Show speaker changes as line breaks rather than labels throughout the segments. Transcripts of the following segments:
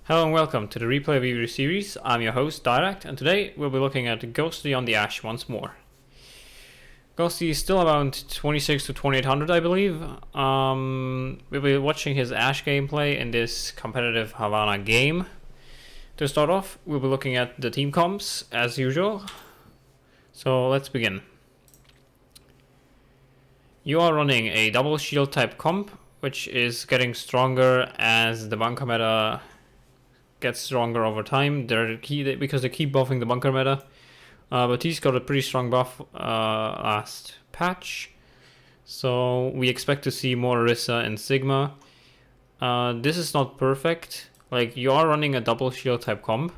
Hello and welcome to the Replay Review series. I'm your host, Direct, and today we'll be looking at Ghostly on the Ash once more. Ghostly is still around 26 to 2800, I believe. We'll be watching his Ash gameplay in this competitive Havana game. To start off, we'll be looking at the team comps, as usual. So let's begin. You are running a double shield type comp, which is getting stronger as the bunker meta gets stronger over time. Because they keep buffing the bunker meta. But he's got a pretty strong buff last patch. So we expect to see more Orisa and Sigma. This is not perfect. Like, you are running a double shield type comp.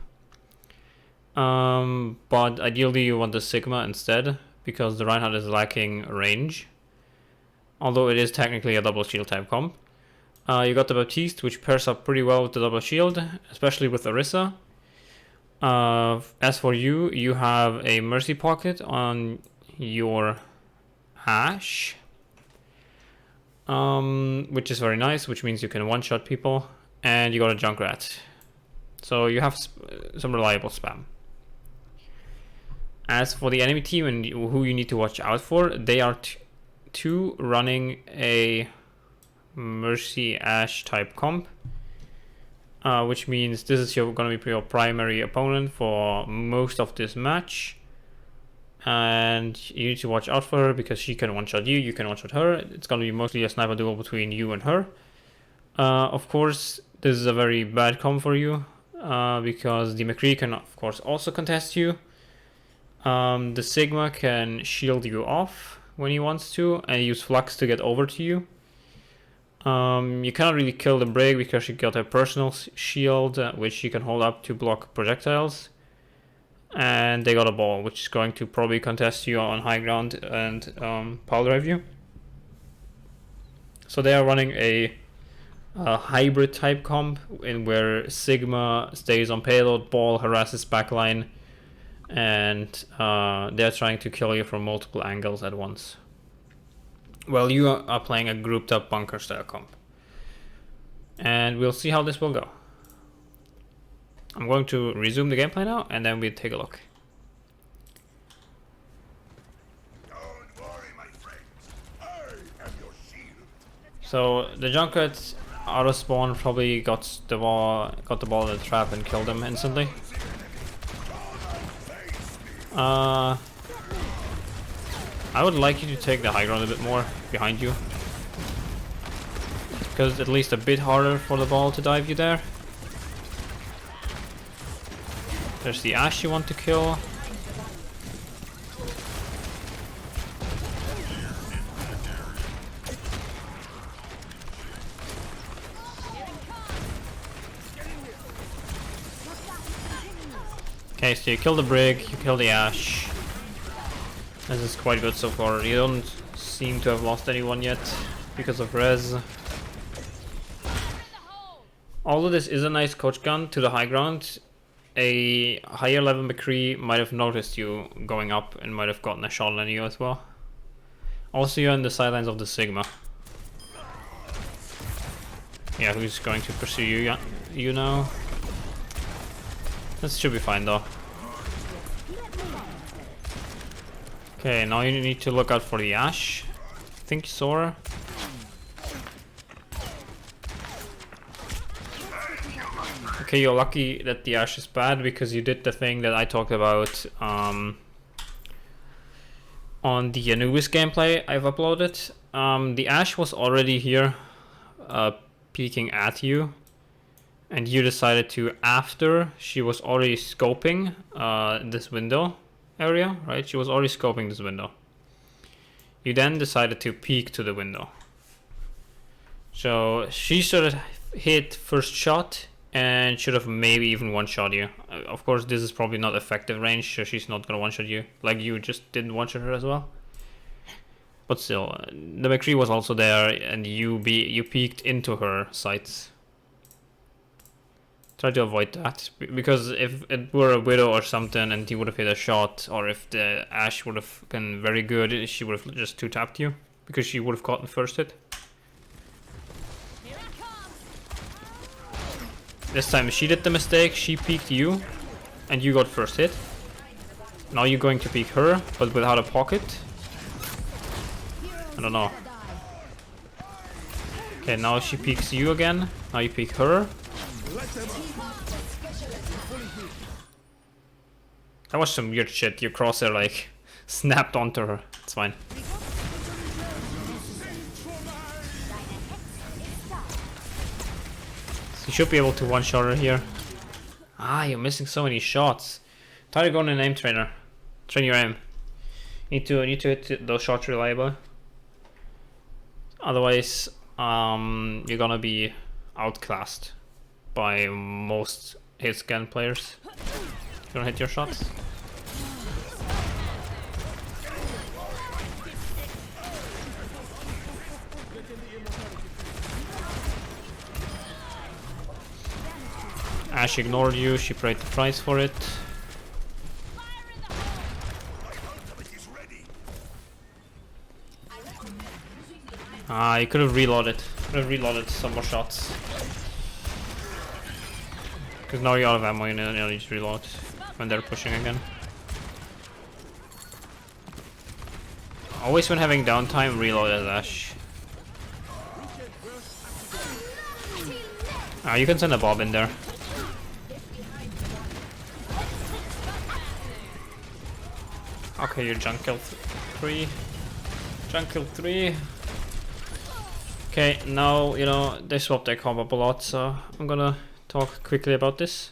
But ideally you want the Sigma instead, because the Reinhardt is lacking range. Although it is technically a double shield type comp. You got the Baptiste, which pairs up pretty well with the double shield, especially with Orisa. As for you, you have a Mercy Pocket on your Ash, which is very nice, which means you can one-shot people, and you got a Junkrat. So you have some reliable spam. As for the enemy team and who you need to watch out for, they are two running a Mercy Ash type comp, which means this is going to be your primary opponent for most of this match, and you need to watch out for her because she can one-shot you, you can one-shot her. It's going to be mostly a sniper duel between you and her. Of course, this is a very bad comp for you, because the McCree can of course also contest you. The Sigma can shield you off when he wants to and use Flux to get over to you. You cannot really kill the Brig because she got a personal shield, which she can hold up to block projectiles. And they got a ball, which is going to probably contest you on high ground and power drive you. So they are running a hybrid type comp in where Sigma stays on payload, ball harasses backline, and they're trying to kill you from multiple angles at once. Well, you are playing a grouped up bunker style comp. And we'll see how this will go. I'm going to resume the gameplay now, and then we'll take a look.
Don't worry, my friends. I am your shield.
So the Junkrat out of spawn probably got the ball in the trap and killed him instantly. I would like you to take the high ground a bit more behind you, because it's at least a bit harder for the ball to dive you there. There's the Ash you want to kill. Okay, so you kill the Brig, you kill the Ash. This is quite good so far. You don't seem to have lost anyone yet because of res. Although this is a nice coach gun to the high ground, a higher level McCree might have noticed you going up and might have gotten a shot on you as well. Also, you're on the sidelines of the Sigma. Yeah, who's going to pursue you now? This should be fine though. Okay, now you need to look out for the Ash. I think you saw her. Okay, you're lucky that the Ash is bad because you did the thing that I talked about on the Anubis gameplay I've uploaded. The Ash was already here peeking at you, and you decided to, after she was already scoping this window area, right? She was already scoping this window. You then decided to peek to the window. So she should have hit first shot and should have maybe even one-shot you. Of course, this is probably not effective range, so she's not gonna one-shot you. Like, you just didn't one-shot her as well. But still, the McCree was also there, and you peeked into her sights. Try to avoid that, because if it were a Widow or something and he would have hit a shot, or if the Ash would have been very good, she would have just two-tapped you, because she would have caught the first hit. This time she did the mistake, she peeked you, and you got first hit. Now you're going to peek her, but without a pocket. I don't know. Okay, now she peeks you again. Now you peek her. That was some weird shit. Your crosshair like snapped onto her. It's fine. So you should be able to one-shot her here. Ah, you're missing so many shots. Try to go on an aim trainer. Train your aim. Need to hit those shots reliable. Otherwise, you're gonna be outclassed by most hit scan players. You gonna hit your shots? Ashe ignored you, she paid the price for it. Ah, you could have reloaded. Could have reloaded some more shots. Because now you're out of ammo, you need to reload when they're pushing again. Always when having downtime, reload as Ashe. Ah, you can send a Bob in there. Okay, you're junk killed 3. Junk killed 3. Okay, now, you know, they swapped their comp up a lot, so I'm gonna talk quickly about this.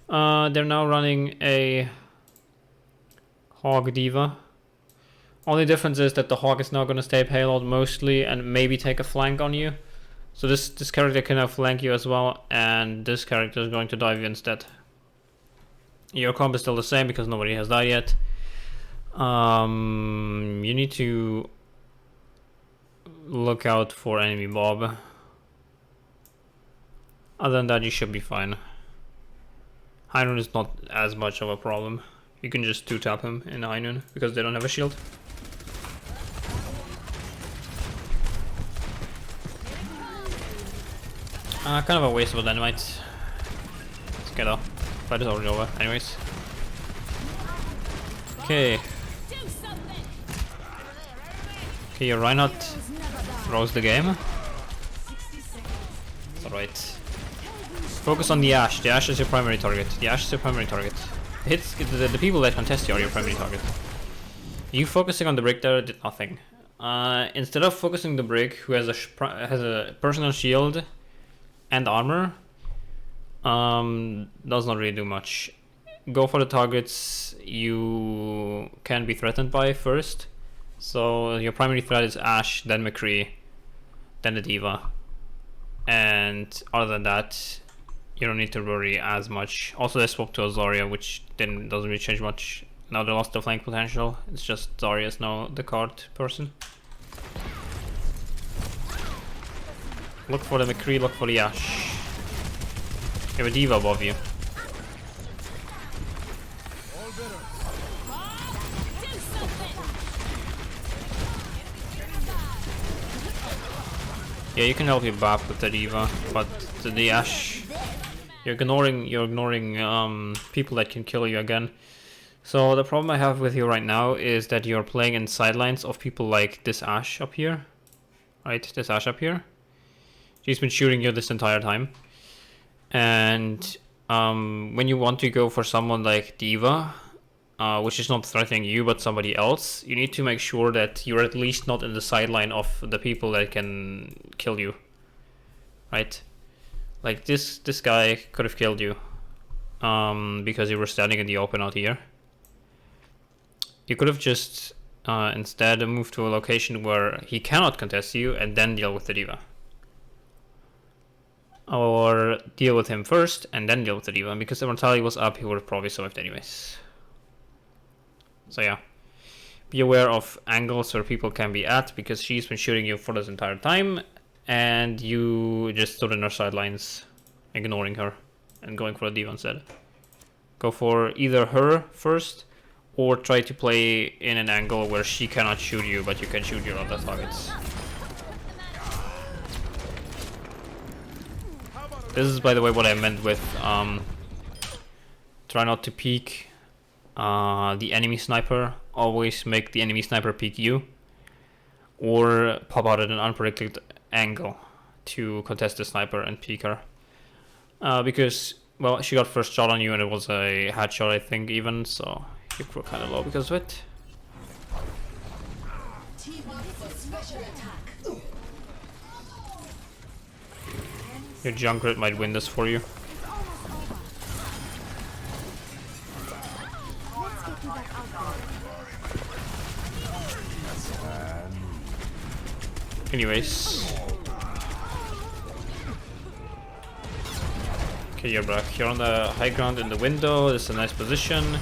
They're now running a Hog Diva. Only difference is that the Hog is now gonna stay payload mostly and maybe take a flank on you. So this character can now flank you as well, and this character is going to dive you instead. Your comp is still the same because nobody has died yet. You need to look out for enemy Bob. Other than that, you should be fine. Heinun is not as much of a problem. You can just 2-tap him in Heinun because they don't have a shield. Kind of a waste of a dynamite. Let's get off. Fight is already over, anyways. Okay. Okay, your Reinhardt throws the game. It's alright. Focus on the Ashe. The Ashe is your primary target. The Ashe is your primary target. Hits the people that contest you are your primary target. You focusing on the Brick there did nothing. Instead of focusing the Brick, who has a personal shield and armor, does not really do much. Go for the targets you can be threatened by first. So your primary threat is Ashe, then McCree, then the Diva. And other than that, you don't need to worry as much. Also they swapped to a Zarya, which doesn't really change much. Now they lost the flank potential. It's just Zarya is now the card person. Look for the McCree, look for the Ashe. You have a Diva above you. Yeah, you can help your BAP with the Diva, but the Ashe, you're ignoring people that can kill you again. So the problem I have with you right now is that you're playing in sidelines of people like this Ashe up here, right? This Ashe up here. She's been shooting you this entire time, and when you want to go for someone like Diva, which is not threatening you but somebody else, you need to make sure that you're at least not in the sideline of the people that can kill you, right? Like this guy could have killed you because you were standing in the open out here. You could have just instead moved to a location where he cannot contest you and then deal with the Diva. Or deal with him first and then deal with the Diva, and because the mortality was up, he would have probably survived anyways. So yeah, be aware of angles where people can be at, because she's been shooting you for this entire time and you just stood in her sidelines ignoring her and going for a Diva instead. Go for either her first or try to play in an angle where she cannot shoot you but you can shoot your other targets. This is, by the way, what I meant with try not to peek the enemy sniper. Always make the enemy sniper peek you, or pop out at an unpredicted angle to contest the sniper and peek her. Because, well, she got first shot on you and it was a headshot, I think, even, so you were kind of low because of it. Your Junkrat might win this for you. Anyways. Okay, you're back. You're on the high ground in the window. This is a nice position.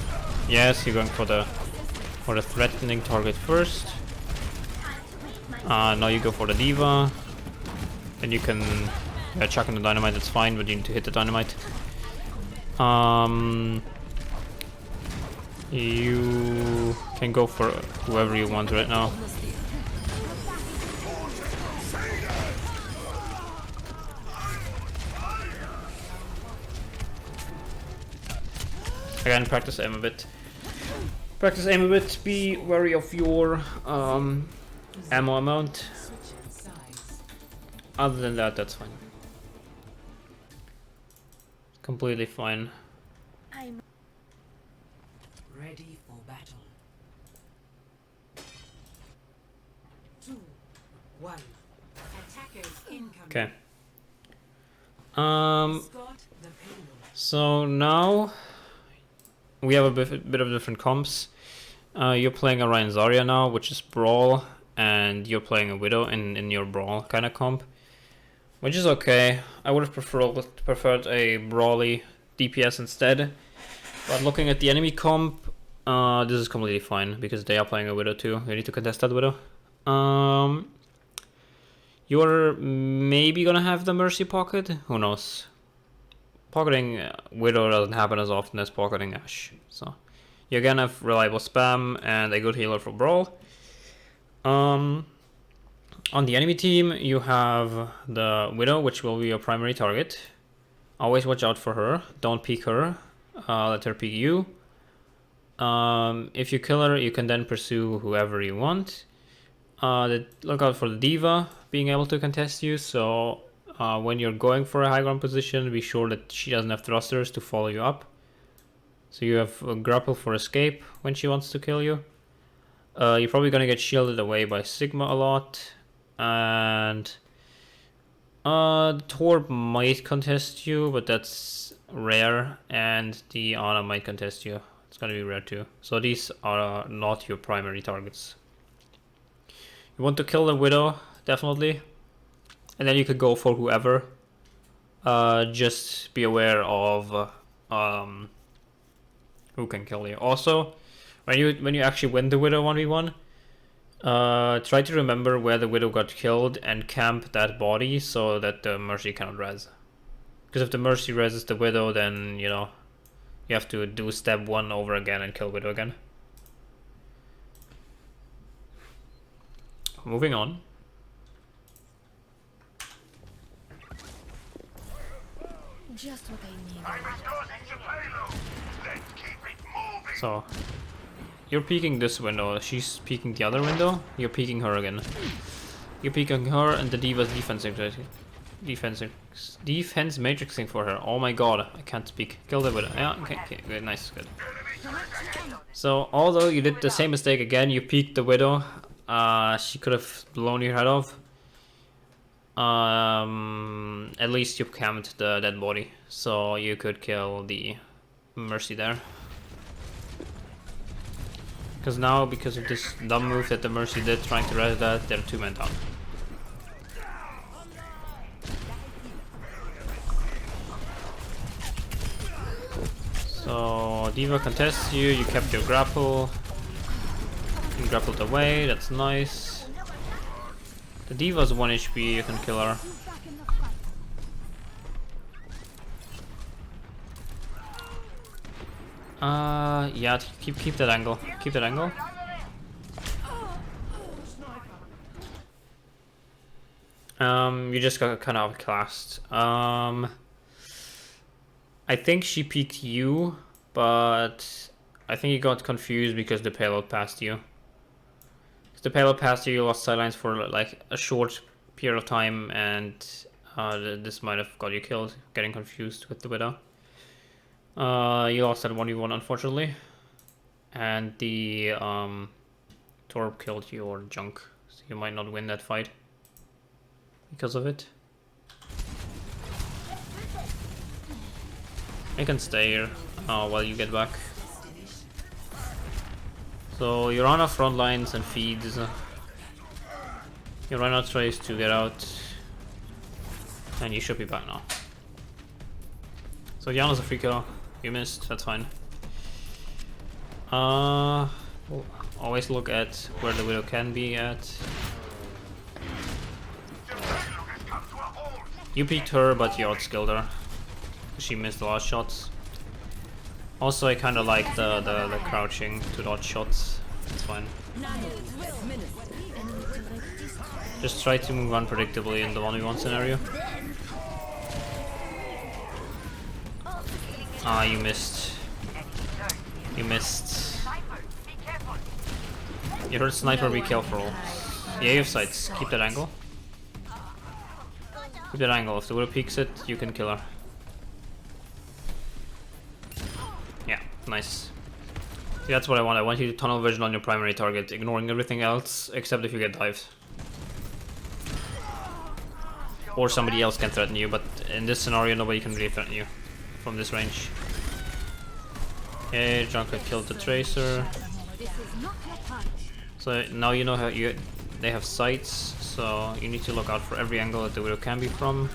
Yes, you're going for the threatening target first. Now you go for the diva. Then you can chuck in the dynamite, that's fine, but you need to hit the dynamite. You can go for whoever you want right now. Again, practice aim a bit. Practice aim a bit. Be wary of your ammo amount. Other than that, that's fine. Completely fine.
I'm ready for battle. 2, 1. Attackers incoming.
Okay.
Escort the payload.
So now we have a bit of different comps. You're playing a Ryan Zarya now, which is Brawl, and you're playing a Widow in your Brawl kind of comp, which is okay. I would have preferred a Brawly DPS instead, but looking at the enemy comp, this is completely fine because they are playing a Widow too. You need to contest that Widow. You're maybe gonna have the Mercy pocket. Who knows? Pocketing Widow doesn't happen as often as pocketing Ashe, so you again have reliable spam and a good healer for Brawl. On the enemy team, you have the Widow, which will be your primary target. Always watch out for her. Don't peek her. Let her peek you. If you kill her, you can then pursue whoever you want. Look out for the diva being able to contest you, so when you're going for a high ground position, be sure that she doesn't have thrusters to follow you up. So you have a grapple for escape when she wants to kill you. You're probably gonna get shielded away by Sigma a lot. And the Torb might contest you, but that's rare. And the Ana might contest you. It's gonna be rare too. So these are not your primary targets. You want to kill the Widow, definitely. And then you could go for whoever. Just be aware of who can kill you. Also, when you actually win the Widow 1v1, try to remember where the Widow got killed and camp that body so that the Mercy cannot res. Because if the Mercy reses the Widow, then you know you have to do step 1 over again and kill Widow again. Moving on.
Just what I need.
Let's keep it moving.
So you're peeking this window, she's peeking the other window, you're peeking her again. You're peeking her and the diva's defense matrixing for her. Oh my god, I can't speak. Kill the widow. Yeah, okay, good, nice, good. So although you did the same mistake again, you peeked the widow, she could have blown your head off. At least you camped the dead body, so you could kill the Mercy there. Because now, because of this dumb move that the Mercy did, trying to res that, they're 2 men down. So Diva contests you, you kept your grapple. You grappled away, that's nice. The Diva's 1 HP, you can kill her. Yeah, keep that angle. Keep that angle. You just got kind of outclassed. I think she peeked you, but I think you got confused because the payload passed you. If the payload passed you, you lost sightlines for like a short period of time, and this might have got you killed, getting confused with the Widow. You lost that 1v1 unfortunately, and the Torb killed your junk, so you might not win that fight because of it. I can stay here while you get back. So you're on our front lines and feeds. Your Rhino tries to get out, and you should be back now. So Yana's a free kill. You missed. That's fine. We'll always look at where the Widow can be at. You peeked her, but you outskilled her. She missed the last shots. Also, I kind of like the crouching to dodge shots. It's fine. Just try to move unpredictably in the 1v1 scenario. Ah, you missed. You missed. You heard sniper, be careful. Yeah, you have sights. Keep that angle. Keep that angle. If the Widow peeks it, you can kill her. Yeah, nice. See, that's what I want. I want you to tunnel vision on your primary target, ignoring everything else except if you get dived. Or somebody else can threaten you, but in this scenario nobody can really threaten you from this range. Okay, Junker killed the Tracer. So now you know how they have sights, so you need to look out for every angle that the Widow can be from.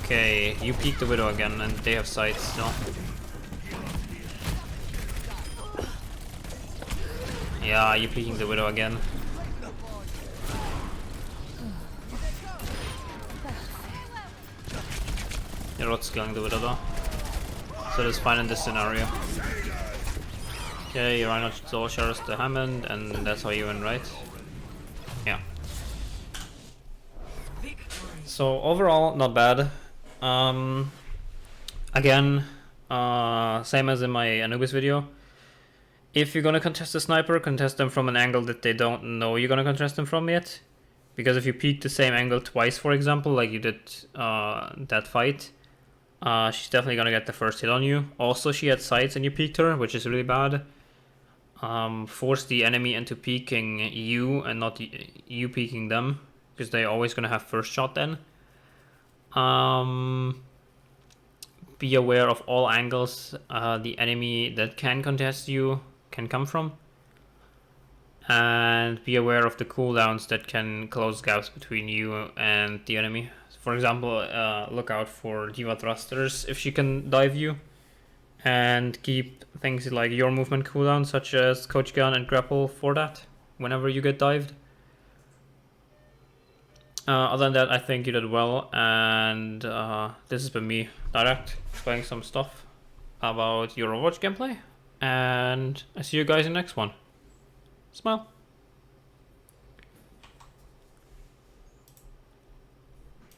Okay, you peek the Widow again, and they have sights still. Yeah, you peeking the Widow again. You're not skilling the Widow though, so that's fine in this scenario. Okay, your Rhino still shares the Hammond, and that's how you win, right? Yeah. So overall, not bad. Again, same as in my Anubis video. If you're gonna contest a sniper, contest them from an angle that they don't know you're gonna contest them from yet. Because if you peek the same angle twice, for example, like you did that fight, she's definitely gonna get the first hit on you. Also, she had sights and you peeked her, which is really bad. Force the enemy into peeking you and not you peeking them, because they're always gonna have first shot then. Be aware of all angles the enemy that can contest you can come from, and be aware of the cooldowns that can close gaps between you and the enemy. For example, look out for Diva Thrusters if she can dive you, and keep things like your movement cooldown, such as Coach Gun and Grapple, for that whenever you get dived. Other than that, I think you did well, and this has been me, Direct, explaining some stuff about your Overwatch gameplay, and I see you guys in the next one. Smile.